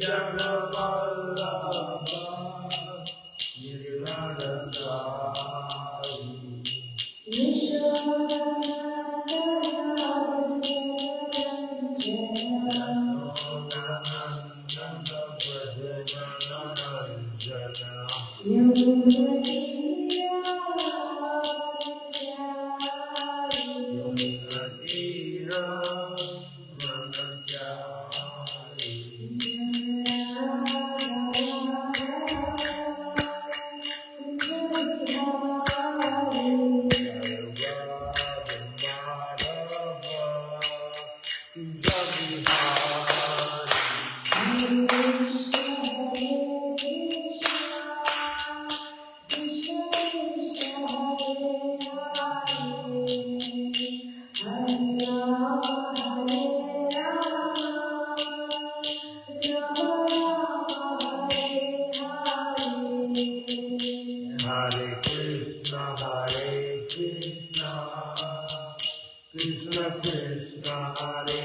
Jai Mahārāja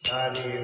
Parīkṣit.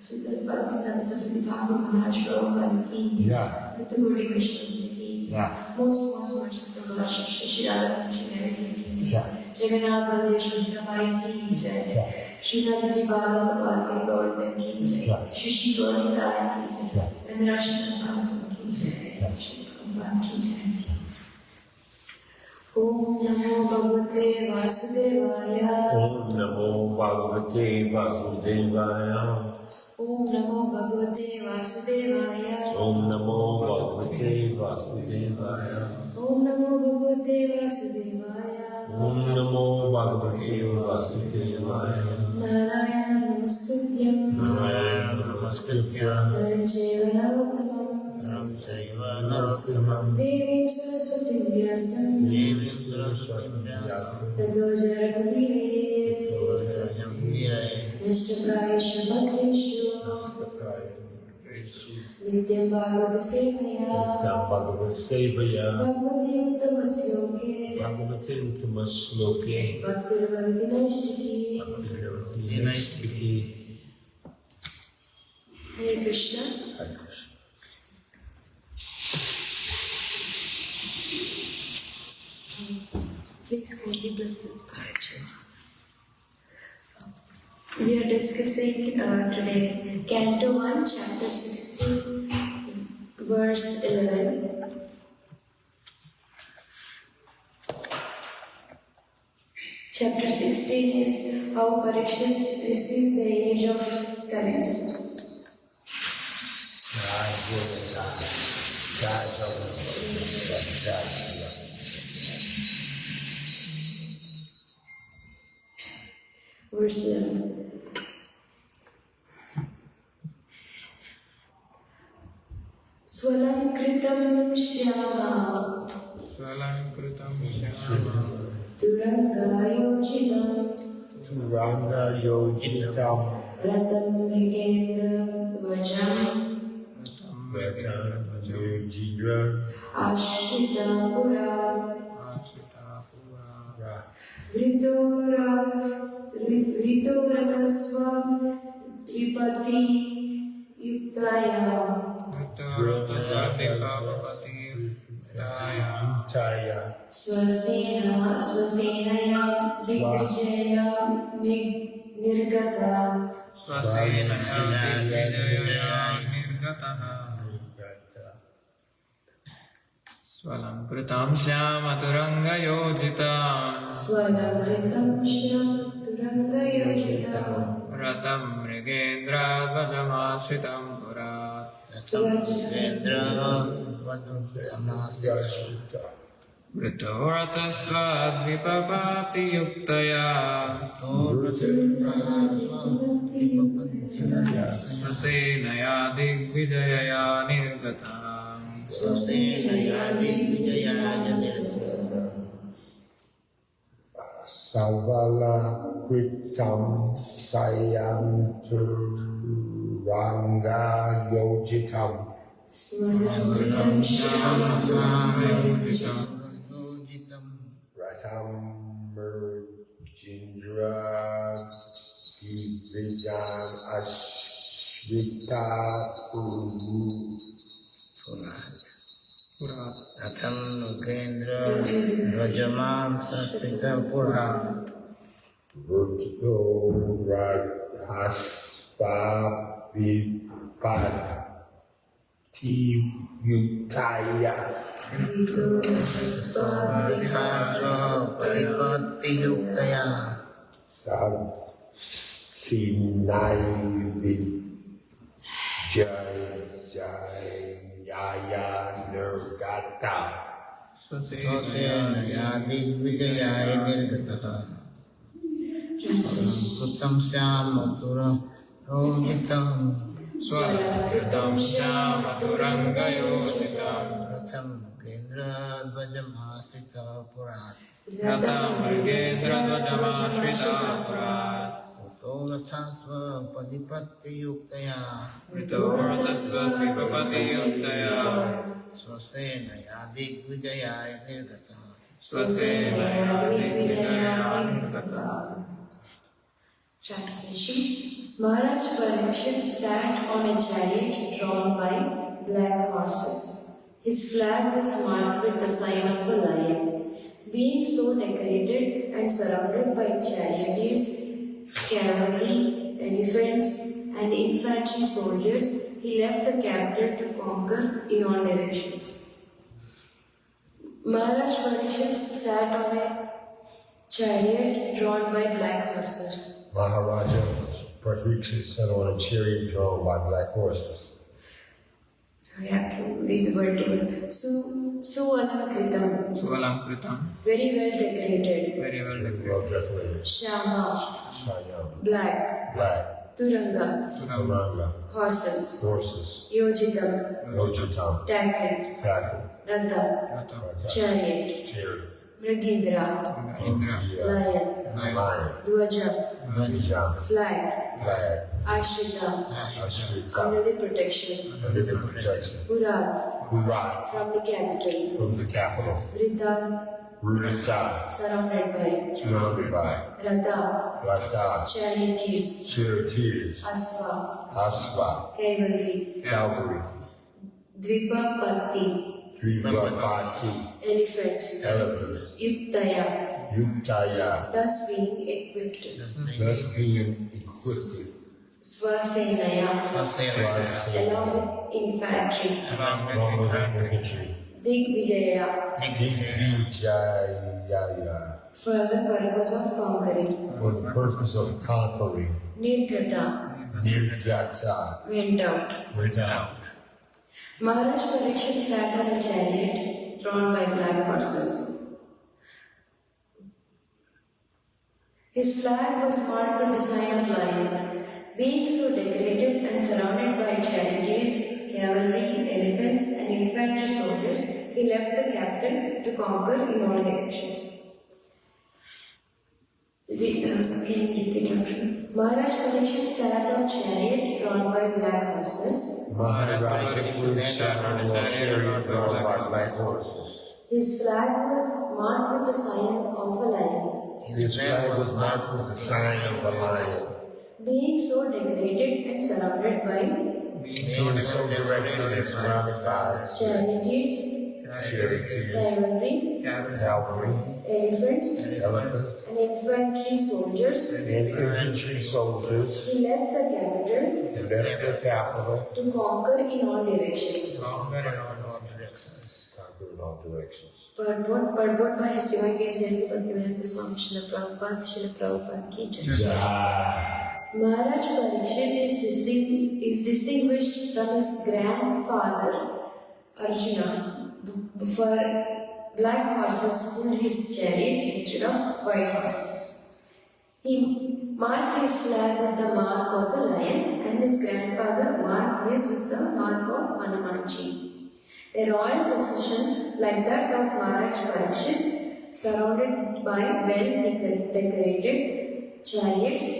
So the Pakistan Saraswati Thakur Mahārāja Parīkṣit ki, with the Gaudiya Vaishnava ki, most merciful Lord Śrīla Prabhupāda ki, Jagannath Baldeshwar Prabhai ki jai, Śrīla Prabhupāda ke Gaudiya ki jai, Shri Gaudiya ki jai, and Rashtra Prabhupada ki jai, Shri Prabhupada ki jai. Om Namo Bhagavate Vasudevaya. Om Namo Bhagavate Vasudevaya. Om Namo Bhagavate Vasudevaya. Om Namo Bhagavate Vasudevaya. Om Namo Bhagavate Vasudevaya. Om Namo Bhagavate Vasudevaya. Narayana Namaskrityam. Narayana Namaskrityam. Naram Chaiva Narottamam. Naram Chaiva Narottamam. Devim Saraswatim Vyasam. Devim Saraswatim Vyasam. Tato Jarapadire. Nishtaprayashu Bhaktishu. Nityam Bhagavata Sevaya. Nityam Bhagavata Sevaya. Bhagavati Uttama Sloke. Bhagavati Uttama Sloke. Bhaktirvati Naishtiki. Bhaktirvati Naishtiki. Hare Kṛṣṇa. Hare Kṛṣṇa. Please kindly bless us, Mahārāja. We are discussing today Canto 1, Chapter 16, Verse 11. Chapter 16 is how Parīkṣit received the age of Kali. Verse 11. Swalankritam Shyama Turangayojitam Ratam Mrigendra Dvajam Ashrita Purat Vritoratasvam Tripati Yuktaya Swasenaya Digvijaya Nirgata Swalankritam Shyamaturangayojita Ratam Mrigendra Dvajamasitam Purat Vritoratasvad Vipapati Yuktaya Swasenaya Digvijaya Nirgata Savala Kritam Sayanturanga Yojitam Ratam Murjindra Givijam Ashrita Purat Ratam Nukendra Rajamam Satvita Purat Vrto Radhaspa Vipati Yuktaya Vikara Paripati Yuktaya Sinai Vijaya Nirgata Swasenaya Digvijaya Nirgata Kutam Syamatura Rojitam Swalankritam Shyamaturangayojita Ratam Kendra Dvajamasita Purat Ratam Mrigendra Dvajamasitam Purat Utorathasva Padipatti Yuktaya Vritoratasva Vipapati Yuktaya Swasenaya Digvijaya Nirgata Swasenaya Digvijaya Nirgata. Translation. Mahārāja Parīkṣit sat on a chariot drawn by black horses. His flag was marked with the sign of a lion. Being so decorated and surrounded by charioteers, cavalry, elephants, and infantry soldiers, he left the capital to conquer in all directions. Mahārāja Parīkṣit sat on a chariot drawn by black horses. Mahārāja Parīkṣit sat on a chariot drawn by black horses. So I have to read the word to word. Sualankritam. Sualankritam. Very well decorated. Very well Well decorated. decorated. Shama. Shayam. Black. Black. Turanga. Turanga. Horses. Horses. Yojitam. Yojitam. Tackled. Tackled. Ratha. Rata. Chariot. Chariot. Mrigindra. Indra. Lion. Lion. Dvaja. Vedic. Flag. Flag. Ashrita. Ashrita. Under the protection. Under the protection. Purat. Hurat. From the capital. From the capital. Rita. Rurita. Surrounded by. Surrounded by. Ratha. Rata. Charioteers. Charioteers. Asva. Asva. Cavalry. Cavalry. Dvipapati. Trivapati. Elephants. Elephants. Yuktaya. Yuktaya. Thus being equipped. Thus being equipped. Swasenaya. Along with infantry. Along with Along with infantry. infantry. Digvijaya. Digvijaya. For the purpose of conquering. For the purpose of conquering. Nirgata. Nirgata. Went out. Went out. Mahārāja Parīkṣit sat on a chariot drawn by black horses. His flag was marked with the sign of lion. Being so decorated and surrounded by charioteers, cavalry, elephants, and infantry soldiers, he left the capital to conquer in all directions. Can you repeat after me? Mahārāja Parīkṣit sat on chariot drawn by black horses. Mahārāja Parīkṣit sat on a chariot drawn by black horses. His flag was marked with the sign of a lion. His flag was marked with the sign of the lion. Being so decorated and surrounded by Being so directed and surrounded by charioteers, charioteers, cavalry, cavalry, elephants, elephants, and infantry soldiers, and infantry soldiers, he left the capital and left the capital to conquer in all directions. Conquer in all directions. conquer in all directions. Purport by His Divine Grace Bhaktivedanta Swami Śrīla Prabhupāda ki jai. Mahārāja Parīkṣit is distinguished from his grandfather Arjuna for black horses pulled his chariot instead of white horses. He marked his flag with the mark of a lion and his grandfather marked his with the mark of Hanumanji. A royal procession like that of Mahārāja Parīkṣit, surrounded by well-decorated chariots,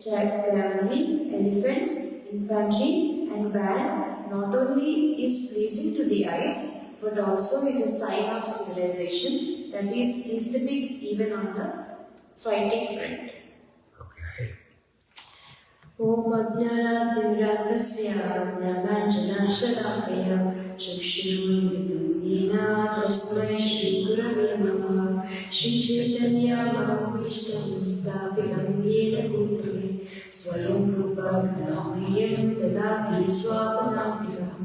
cavalry, elephants, infantry, and band, not only is pleasing to the eyes, but also is a sign of civilization that is aesthetic even on the fighting front. Om Ajnana-Timrakasya Jnananjana-Shalakaya Chakshurunvitam Yena Tasmai Shri Gurave Namaha Shri Chaitanya Mahavishtam Sthapitam Yena Bhutale Swayam Rupa Dhammayam Dadati Swapadantikam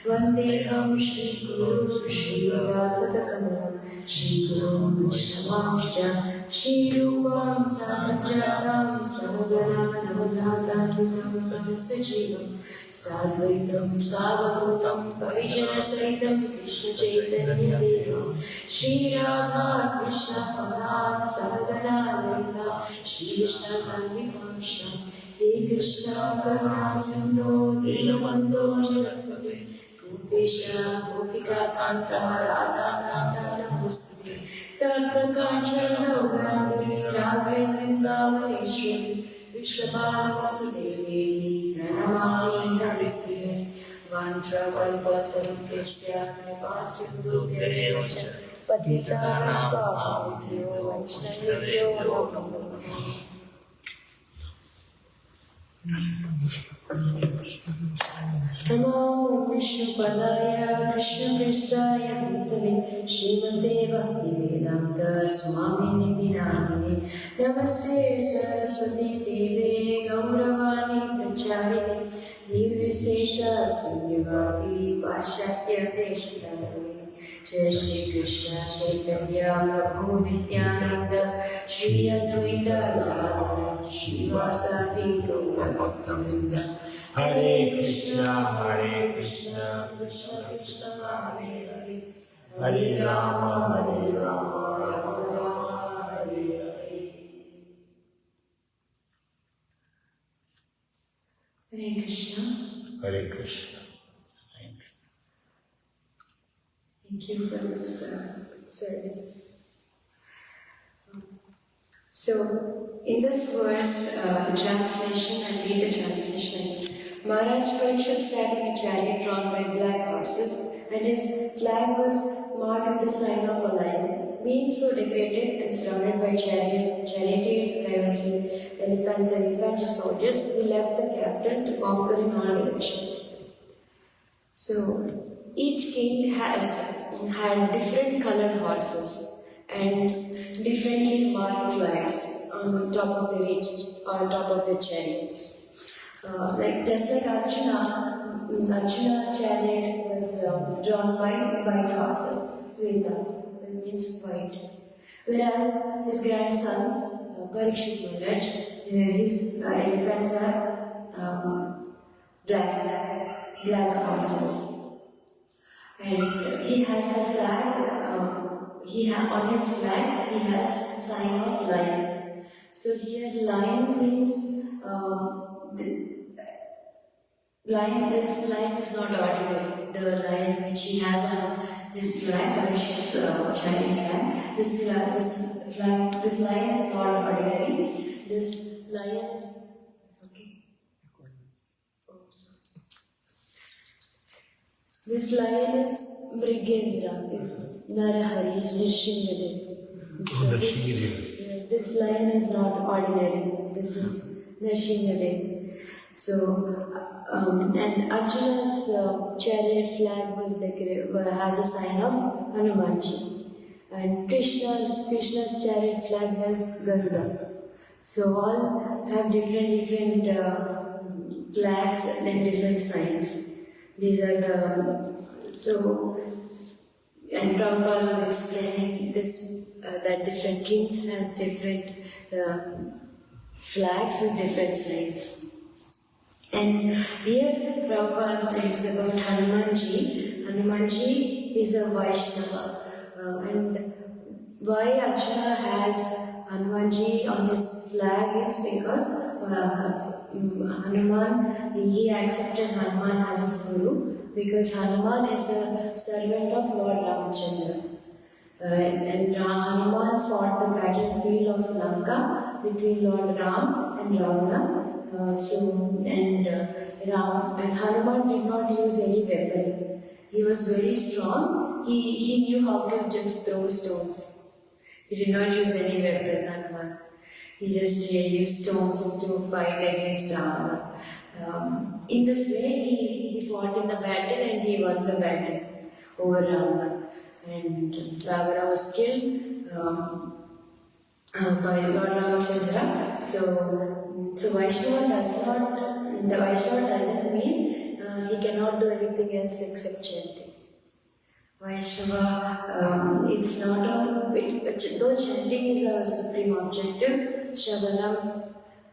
Vandeham Shri Guru Shri Bhagavatam Shri Guru Vaishnavamscha Shri Rupam Sahajatam Samagana Navadhatam Sajivam Sadvaitam Savarutam Parijana Saitam Krishna Chaitanya Deva Shri Radha Krishna Pavani Sahagana Lalita Shri Vishnu Karmikamsha He Krishna Karuna Sindhu Dīnabandho Jagatpate Gopesha Gopika Kanta Radha Kanta Namaste Tatta Kanchana Gaurangani Radhe Vrindavaneshwari Vishwabhavastu Devi Pranamami Haripriya Vancha Kalpatarupyasya Kripa Sindhubhya Cha Patitanam Pavanebhyo Vaishnavebhyo Namo Namaha. Namo Vishnu Padaya Krishna Prestaya Bhutale Śrīmate Bhaktivedanta Swami Nidhi Namine Namaste Saraswati Deve Gauravani Pracharine Nirvisesha Sunyavati Paśatya Deshatarine Jai Shri Krishna Chaitanya Prabhu Nityananda Shri Advaita Gadadhara Śrīvasadi Gaura Bhaktivinoda Hare Krishna, Krishna Krishna, Hare Hare, Hare Rama, Rama Rama, Hare Hare. Hare Krishna. Hare Krishna. Thank you for this service. So, in this verse, the translation, I'll read the translation. Mahārāja Parīkṣit sat in a chariot drawn by black horses, and his flag was marked with the sign of a lion. Being so decorated and surrounded by charioteers, cavalry, elephants, and infantry soldiers, he left the capital to conquer in all directions. So, each king had different colored horses and differently marked flags on the top of their chariots. Just like Arjuna chariot was drawn by white horses, Śrīla, that means white. Whereas his grandson, Parīkṣit Mahārāja, his elephants are black horses. And he has a flag, on his flag he has a sign of lion. So here lion means this lion is not ordinary. The lion which he has on his flag, Parīkṣit's chariot flag, this lion is not ordinary. This lion is okay. This lion is Mrigendra, is Narahari, is Nrsimhadev. So this lion is not ordinary. This is Nrsimhadev. So, and Arjuna's chariot flag has a sign of Hanumanji, and Krishna's chariot flag has Garuda. So all have different flags and different signs. These are and Prabhupada was explaining this that different kings has different flags with different signs. And here Prabhupada brings about Hanumanji. Hanumanji is a Vaishnava. And why Arjuna has Hanumanji on his flag is because Hanuman, he accepted Hanuman as his guru because Hanuman is a servant of Lord Ramachandra. And Hanuman fought the battlefield of Lanka between Lord Ram and Ravana. And Hanuman did not use any weapon. He was very strong. He knew how to just throw stones. He did not use any weapon, Hanuman. He just used stones to fight against Ravana. In this way, he fought in the battle and he won the battle over Ravana. And Ravana was killed by Lord Ramachandra. So Vaishnava doesn't mean he cannot do anything else except chanting. Vaishnava, it's not though chanting is our supreme objective, Shravanam,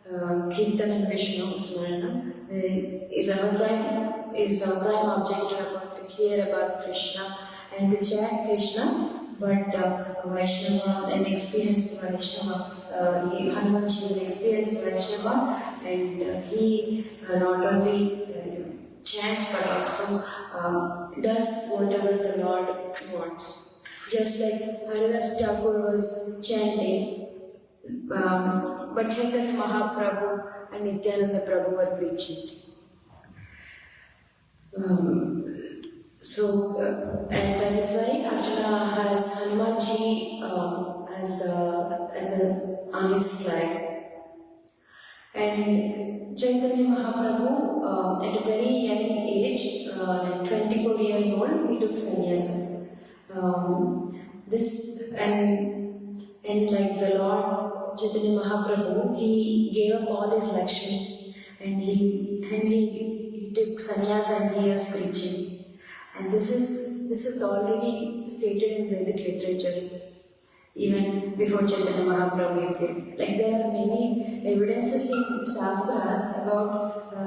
Kirtanam, Vishnu, Smaranam is our prime objective to hear about Kṛṣṇa and to chant Kṛṣṇa. But Vaishnava, an experienced Vaishnava, Hanumanji is an experienced Vaishnava, and he not only chants but also does whatever the Lord wants. Just like Haridas Thakur was chanting, but Chaitanya Mahaprabhu and Nityananda Prabhu were preaching. And that is why Arjuna has Hanumanji on his flag. And Chaitanya Mahaprabhu, at a very young age, like 24 years old, he took sannyasa. And like the Lord Chaitanya Mahaprabhu, he gave up all his Lakshmi and he took sannyasa and he was preaching. And this is already stated in Vedic literature, even before Chaitanya Mahaprabhu appeared. Like there are many evidences in Shastras about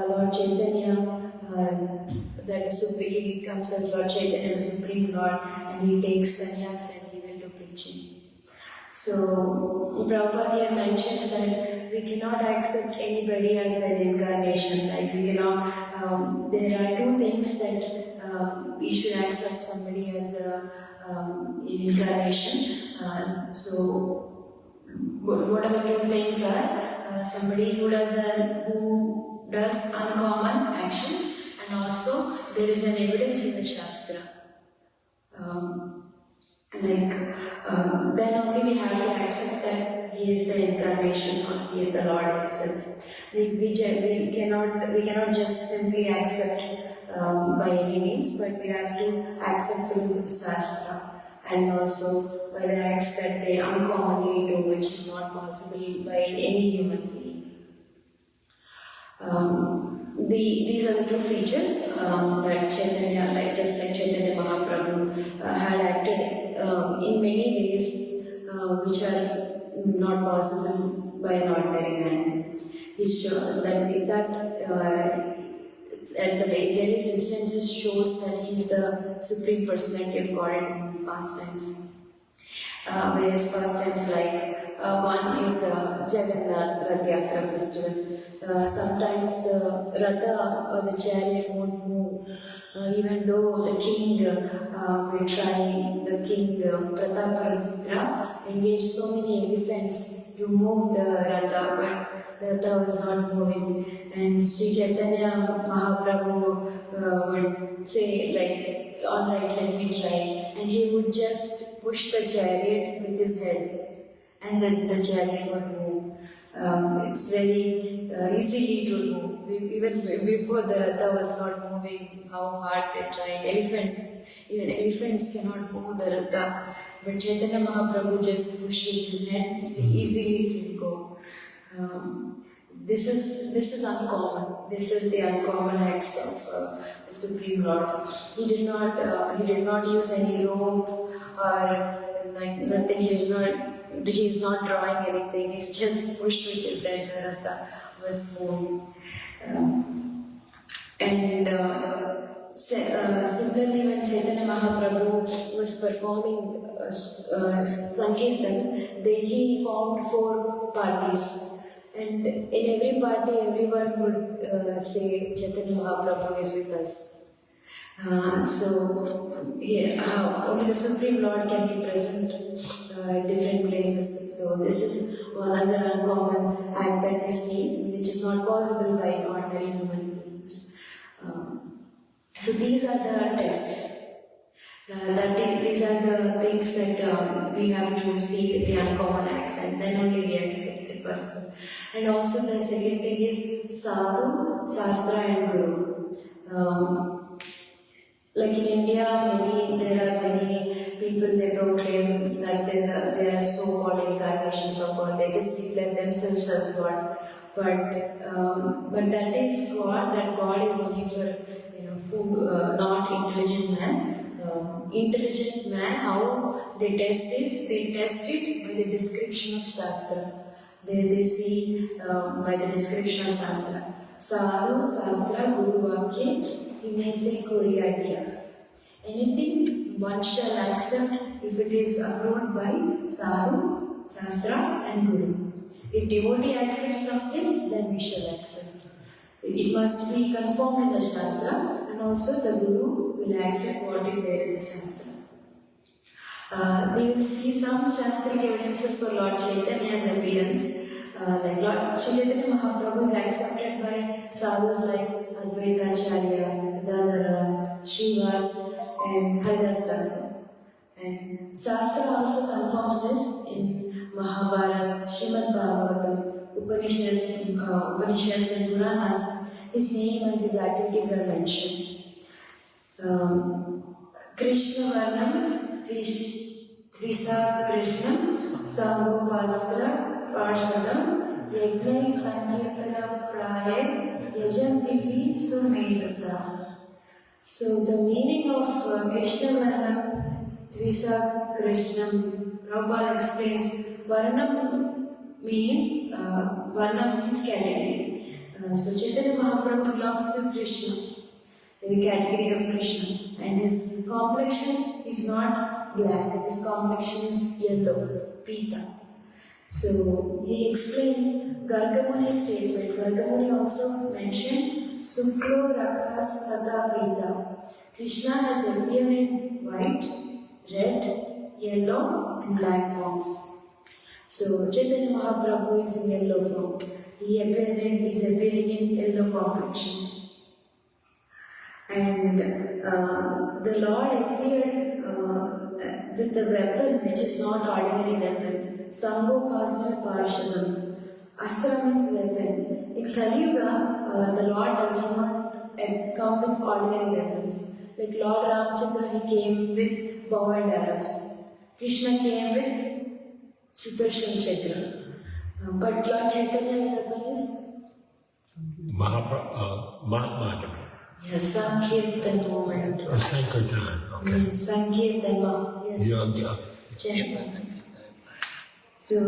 Lord Chaitanya, that the Supreme, he comes as Lord Chaitanya, the Supreme Lord, and he takes sannyas and he went to preaching. So Prabhupada here mentions that we cannot accept anybody as an incarnation. Like we cannot. There are two things that we should accept somebody as an incarnation. So what are the two things are? Somebody who does uncommon actions, and also there is an evidence in the Shastra. Then only we have to accept that he is the incarnation or he is the Lord himself. We cannot just simply accept by any means, but we have to accept through the Shastra, and also by the acts that they uncommonly do, which is not possible by any human being. These are the two features that Chaitanya, like Chaitanya Mahaprabhu, had acted in many ways which are not possible by an ordinary man. He's sure that at the various instances shows that he is the Supreme Personality of God in past tense. Various past tense, like one is Jagannath Rath Yatra festival. Sometimes the Ratha or the chariot won't move, even though the king will try. The king Prataparudra engaged so many elephants to move the Ratha, but the Ratha was not moving. And Sri Chaitanya Mahaprabhu would say, like, alright, let me try. And he would just push the chariot with his head, and then the chariot would move. It's very easily to move. Even before the Ratha was not moving, how hard they tried. Even elephants cannot move the Ratha. But Chaitanya Mahaprabhu just pushed with his head, easily it will go. This is uncommon. This is the uncommon acts of the Supreme Lord. He did not use any rope or like nothing. He is not drawing anything. He's just pushed with his head. The Ratha was moving. Similarly, when Chaitanya Mahaprabhu was performing Sankirtan, he formed 4 parties. And in every party, everyone would say, Chaitanya Mahaprabhu is with us. Only the Supreme Lord can be present in different places. So this is one other uncommon act that we see, which is not possible by ordinary human beings. So these are the tests. These are the things that we have to see, the uncommon acts, and then only we accept the person. And also the second thing is Sadhu, Shastra and Guru. Like in India, there are many people, they proclaim that they are so-called incarnations of God. They just declare themselves as God. But that is God. That God is only for not intelligent man. Intelligent man, how they test it by the description of Shastra. They see by the description of Shastra. Sadhu, Shastra, Guru Vakya, Tinete Koriyakya. Anything one shall accept if it is approved by Sadhu, Shastra and Guru. If devotee accepts something, then we shall accept. It must be conformed in the Shastra, and also the Guru will accept what is there in the Shastra. We will see some Shastric evidences for Lord Chaitanya's appearance. Like Lord Chaitanya Mahaprabhu is accepted by sadhus like Advaita Acharya, Gadadhara, Srivas, and Haridas Thakur. And Shastra also confirms this in Mahabharata, Srimad Bhāgavatam, Upanishads and Puranas, his name and his activities are mentioned. Kṛṣṇa Varnam Tvisa Kṛṣṇam Sangopastra Parshadam Yagnai Sankirtana Praya Yajantivi Sumedasa. So the meaning of Kṛṣṇa Varnam Tvisa Kṛṣṇam, Prabhupada explains, Varnam means category. So Chaitanya Mahaprabhu belongs to Kṛṣṇa, the category of Kṛṣṇa, and his complexion is not black, his complexion is yellow, pita. So he explains Gargamuni's statement. Gargamuni also mentioned Suklo Raktas Tata Pita. Kṛṣṇa has appeared in white, red, yellow and black forms. So Chaitanya Mahaprabhu is in yellow form. He is appearing in yellow complexion. And the Lord appeared with a weapon which is not ordinary weapon. Sangopastra Parshadam. Astra means weapon. In Kali Yuga, the Lord does not come with ordinary weapons. Like Lord Ramchandra, he came with bow and arrows. Kṛṣṇa came with Sudarshan Chakra. But Lord Chaitanya's weapon is Mahārāja. yes, Sankirtan movement. Sankirtan, okay. Sankirtan, yes. Yeah. So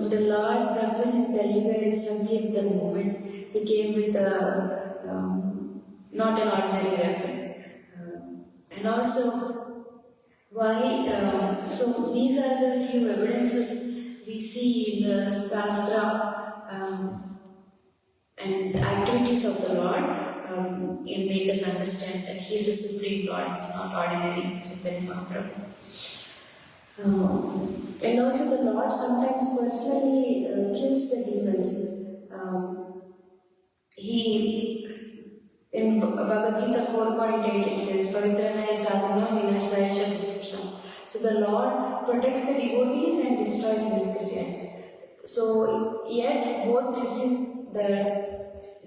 the Lord weapon in Telugu is Sankirtan movement. He came with not an ordinary weapon. And also, why? So these are the few evidences we see in the Shastra and activities of the Lord. Can make us understand that He is the Supreme Lord, it's not ordinary Chaitanya Mahaprabhu. And also the Lord sometimes personally kills the demons. In Bhagavad Gita 4.8 it says, Pavitranaya sadhana vinashaya chatusha. So the Lord protects the devotees and destroys miscreants. So yet both receive the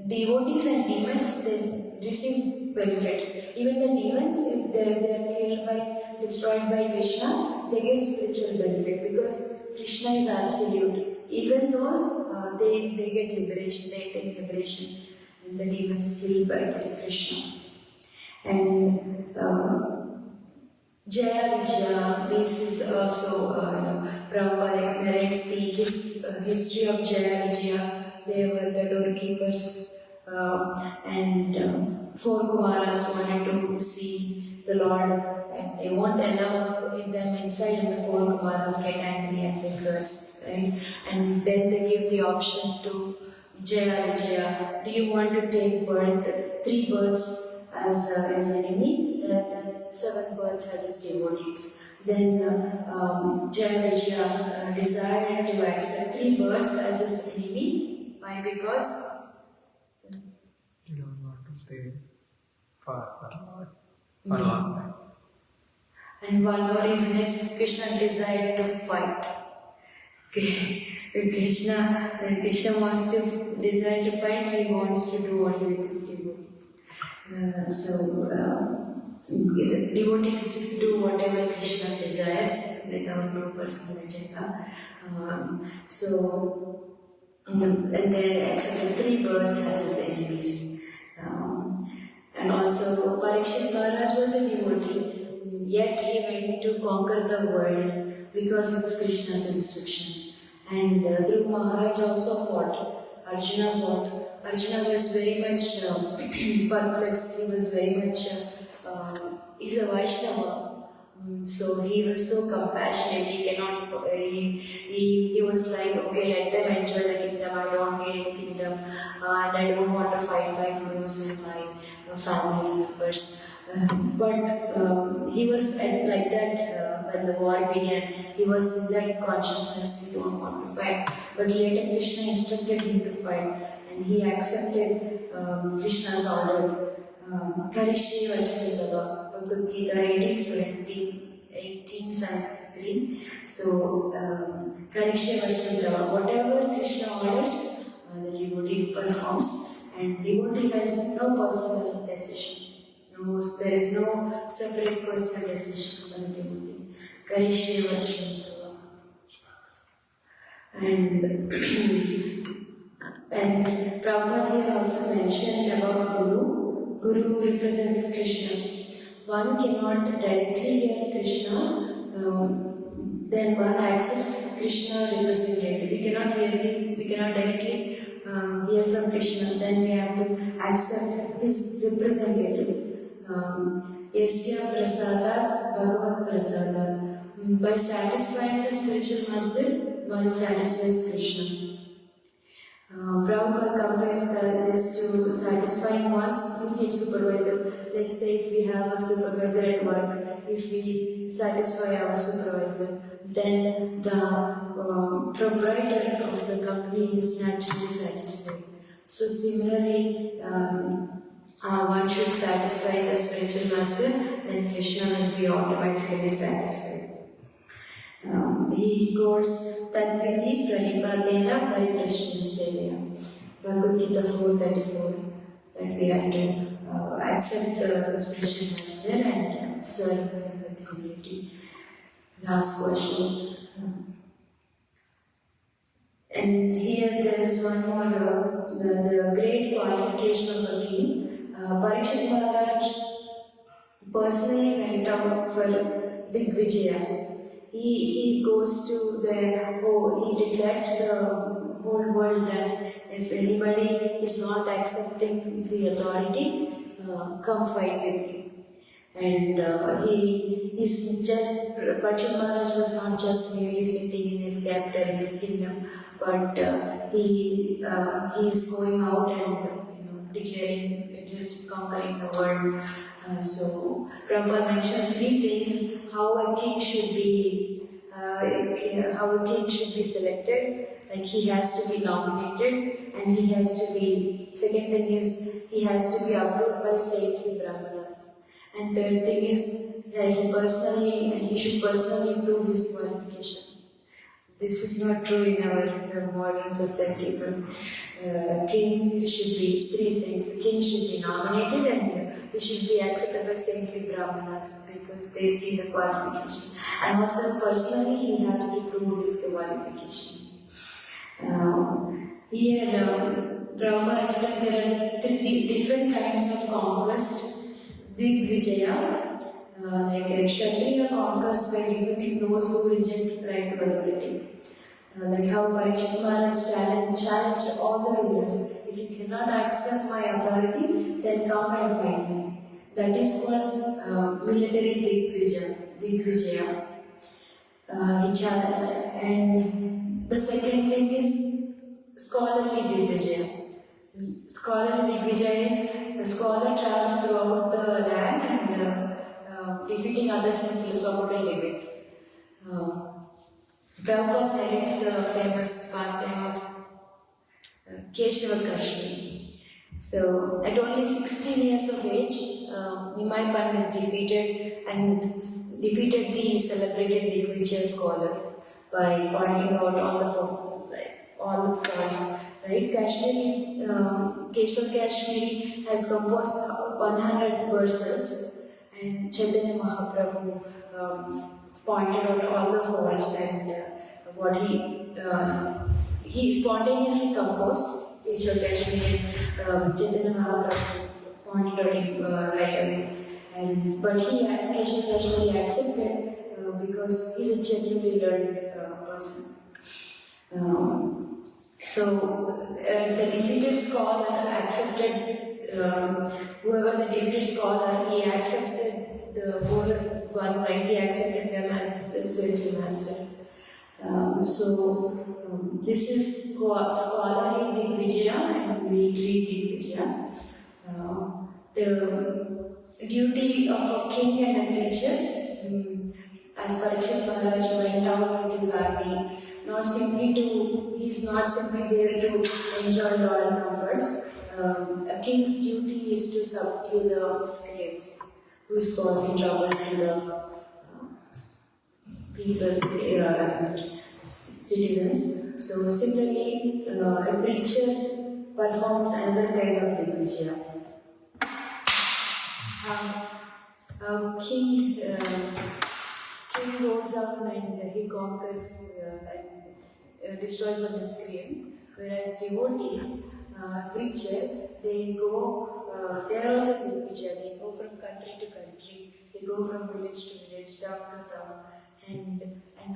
devotees and demons, they receive benefit. Even the demons, if they are destroyed by Kṛṣṇa, they get spiritual benefit because Kṛṣṇa is absolute. Even those, they get liberation, they take liberation, and the demons killed by Kṛṣṇa. And Jaya Vijaya, this is also Prabhupada narrates the history of Jaya Vijaya. They were the doorkeepers, and 4 Kumaras wanted to see the Lord, and they won't allow them inside, and the 4 Kumaras get angry and they curse, right? And then they give the option to Jaya Vijaya, do you want to take 3 birds as his enemy, and then 7 birds as his devotees? Then Jaya Vijaya desired to accept 3 birds as his enemy. Why? Because you don't want to stay for a long time. And one more reason is Kṛṣṇa desired to fight. Okay. When Kṛṣṇa wants to desire to fight, he wants to do only with his devotees. The devotees do whatever Kṛṣṇa desires without no personal agenda. And they accepted 3 birds as his enemies. And also Parīkṣit Maharaj was a devotee, yet he went to conquer the world because it's Kṛṣṇa's instruction. And Dhruv Maharaj also fought. Arjuna fought. Arjuna was very much perplexed. He was very much, he's a Vaishnava. So he was so compassionate, he was like, okay, let them enjoy the kingdom, I don't need any kingdom, and I don't want to fight my gurus and my family members. But he was like that when the war began, he was in that consciousness, he don't want to fight. But later Kṛṣṇa instructed him to fight, and he accepted Kṛṣṇa's order. Karishye Vaishnava, Bhagavad Gita 1873. So, Karishye Vaishnava, whatever Kṛṣṇa orders, no personal decision. No, there is no separate personal decision for the devotee. Karishye vachanatava. And Prabhupada here also mentioned about Guru. Guru represents Kṛṣṇa. One cannot directly hear Kṛṣṇa, then one accepts Kṛṣṇa representative. We cannot directly hear from Kṛṣṇa, then we have to accept his representative. Yasya prasadat bhagavat prasadat. By satisfying the spiritual master, one satisfies Kṛṣṇa. Prabhupada compares this to satisfying one's immediate supervisor. Let's say if we have a supervisor at work, if we satisfy our supervisor, then the proprietor of the company is naturally satisfied. So similarly, one should satisfy the spiritual master, then Kṛṣṇa will be automatically satisfied. He quotes Tadviti Pranipadena Pariprashna Seveya, Bhagavad Gita 4:34, that we have to accept the spiritual master and serve him with humility. Last questions. And here there is one more, the great qualification of a king. Parīkṣit Mahārāja personally went out for Digvijaya. He goes to he declares to the whole world that if anybody is not accepting the authority, come fight with me. And Parīkṣit Mahārāja was not just merely sitting in his capital, in his kingdom, but he is going out and declaring, just conquering the world. So Prabhupada mentioned 3 things: how a king should be selected. Like he has to be nominated, and he has to be. Second thing is he has to be approved by saintly brahmanas. And third thing is he should personally prove his qualification. This is not true in our modern society. King should be 3 things. King should be nominated, and he should be accepted by saintly brahmanas because they see the qualification. And also personally he has to prove his qualification. Here Prabhupada explains there are 3 different kinds of conquest. Digvijaya, like a Kshatriya conquers by defeating those who reject rightful authority. Like how Parīkṣit Mahārāja challenged all the rulers: if you cannot accept my authority, then come and fight me. That is called military Digvijaya. And the second thing is scholarly Digvijaya. Scholarly Digvijaya is the scholar travels throughout the land and defeating others in philosophical debate. Prabhupada narrates the famous pastime of Kṛṣṇa. So, at only 16 years of age, Nimai Pandit defeated the celebrated Digvijaya scholar by pointing out all the faults. Right? Kṛṣṇa has composed 100 verses, and Chaitanya Mahaprabhu pointed out all the faults and what he spontaneously composed. Chaitanya Mahaprabhu pointed out him right away, but Kṛṣṇa accepted because he's a genuinely learned person. So the defeated scholar accepted, whoever the defeated scholar, he accepted the whole one, right? He accepted them as the spiritual master. This is scholarly Digvijaya and military Digvijaya. The duty of a king and a preacher, as Parīkṣit Mahārāja went out with his army, he is not simply there to enjoy royal comforts. A king's duty is to subdue the miscreants who is causing trouble to the people, citizens. So similarly, a preacher performs another kind of Digvijaya. king goes out and he conquers and destroys the miscreants, whereas devotees, preacher, they are also Digvijaya. They go from country to country, they go from village to village, town to town, and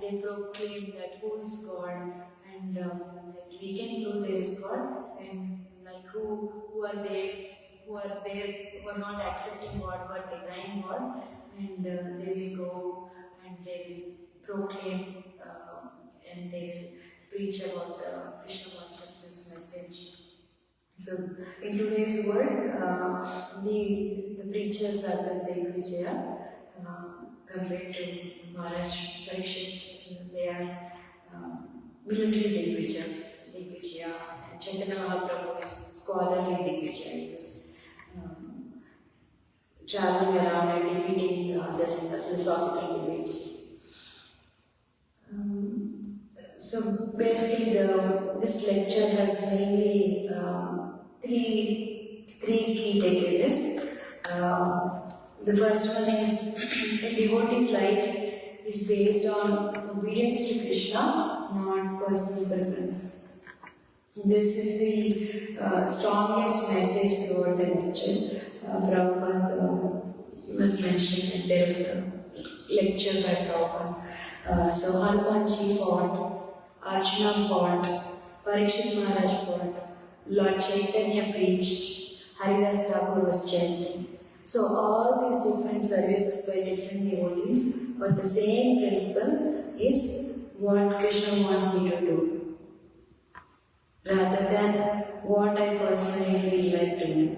they proclaim that who is God, and that we can prove there is God, and like who are not accepting God but denying God, and they will go and they will proclaim and they will preach about the Kṛṣṇa consciousness message. So in today's world, the preachers are the Digvijaya compared to Mahārāja Parīkṣit. They are military Digvijaya, and Chaitanya Mahaprabhu is scholarly Digvijaya. He was traveling around and defeating others in the philosophical debates. So basically, this lecture has mainly three key takeaways. The first one is a devotee's life is based on obedience to Kṛṣṇa, not personal preference. This is the strongest message throughout the lecture. Prabhupada was mentioned, and there was a lecture by Prabhupada. So Hanumanji fought, Arjuna fought, Parīkṣit Maharaj fought, Lord Chaitanya preached, Haridas Thakur was chanting. So all these different services by different devotees, but the same principle is what Kṛṣṇa wants me to do, rather than what I personally feel like doing.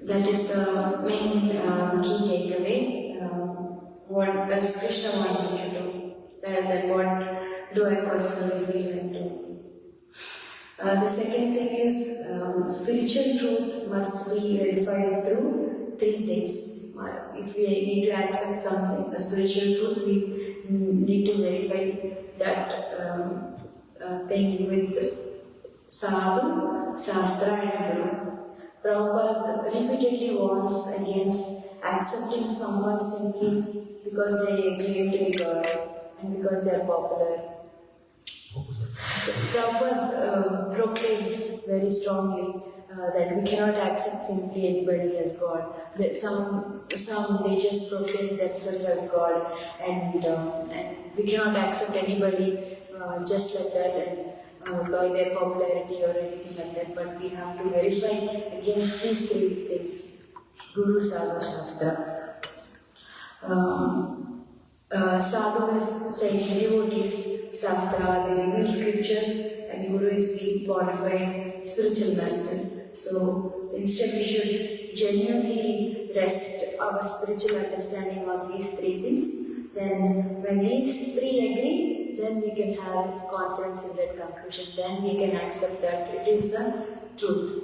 That is the main key takeaway. What does Kṛṣṇa want me to do, rather than what do I personally feel like doing. The second thing is spiritual truth must be verified through three things. If we need to accept something, a spiritual truth, we need to verify that thing with sadhu, shastra and guru. Prabhupada repeatedly warns against accepting someone simply because they claim to be God and because they are popular. So Prabhupada proclaims very strongly that we cannot accept simply anybody as God. That some they just proclaim themselves as God, and we cannot accept anybody just like that and by their popularity or anything like that. But we have to verify against these three things: Guru, Sadhu, Shastra. Sadhu is saying devotees. Shastra, the revealed scriptures, and Guru is the bona fide spiritual master. So instead we should genuinely rest our spiritual understanding on these three things. Then when these three agree, then we can have confidence in that conclusion. Then we can accept that it is the truth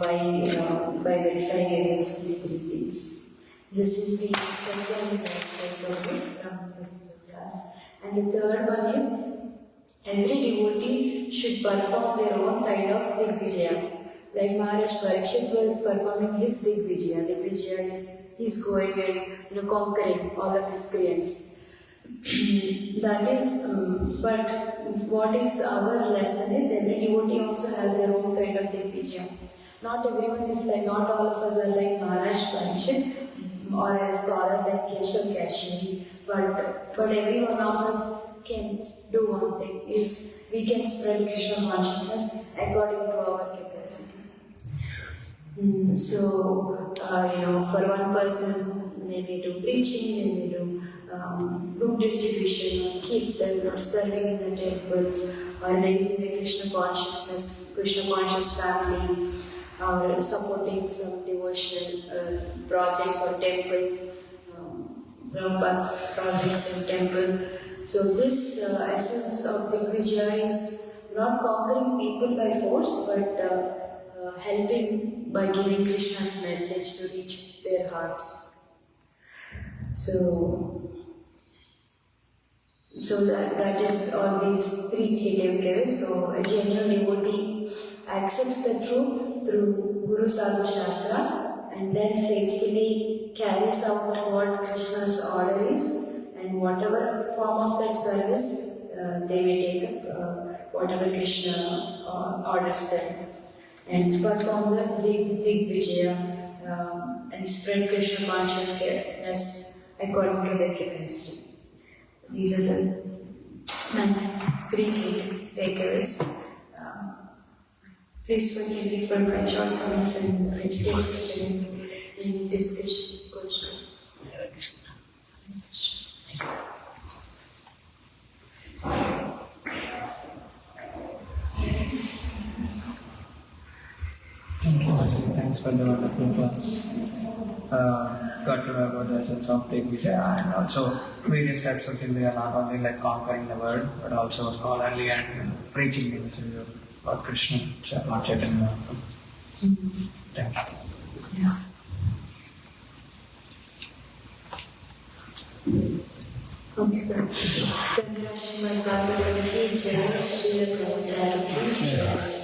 by verifying against these three things. This is the second takeaway from this class. And the third one is, every devotee should perform their own kind of Digvijaya. Like Mahārāja Parīkṣit was performing his Digvijaya. Digvijaya is he's going and conquering all the miscreants. That is, but what is our lesson is, every devotee also has their own kind of Digvijaya. Not everyone is like, not all of us are like Mahārāja Parīkṣit or a scholar like Keshav, but every one of us can do one thing, is we can spread Kṛṣṇa consciousness according to our capacity. So, for one person, they may do preaching, they may do book distribution, or keep them serving in the temple, or raising the Kṛṣṇa consciousness, Kṛṣṇa conscious family, or supporting some devotional projects or temple. Prabhupada's projects in temple. So this essence of Digvijaya is not conquering people by force, but helping by giving Krishna's message to reach their hearts. So that is all these three key takeaways. So a genuine devotee accepts the truth through Guru, Sadhu, Shastra, and then faithfully carries out what Krishna's order is, and whatever form of that service they may take up, whatever Krishna orders them, and perform the Digvijaya and spread Krishna consciousness according to their capacity. These are the three key takeaways. Please forgive me for my shortcomings and mistakes in discussion. Thank you. Thanks for the wonderful class. Got to know about the essence of Digvijaya and also various types of Digvijaya, not only like conquering the world, but also scholarly and preaching the message of Lord Kṛṣṇa, Lord Chaitanya. Thank you. Yes. Okay, good. Then Śrīla Prabhupāda ki jai, Śrīla Prabhupāda ki jai.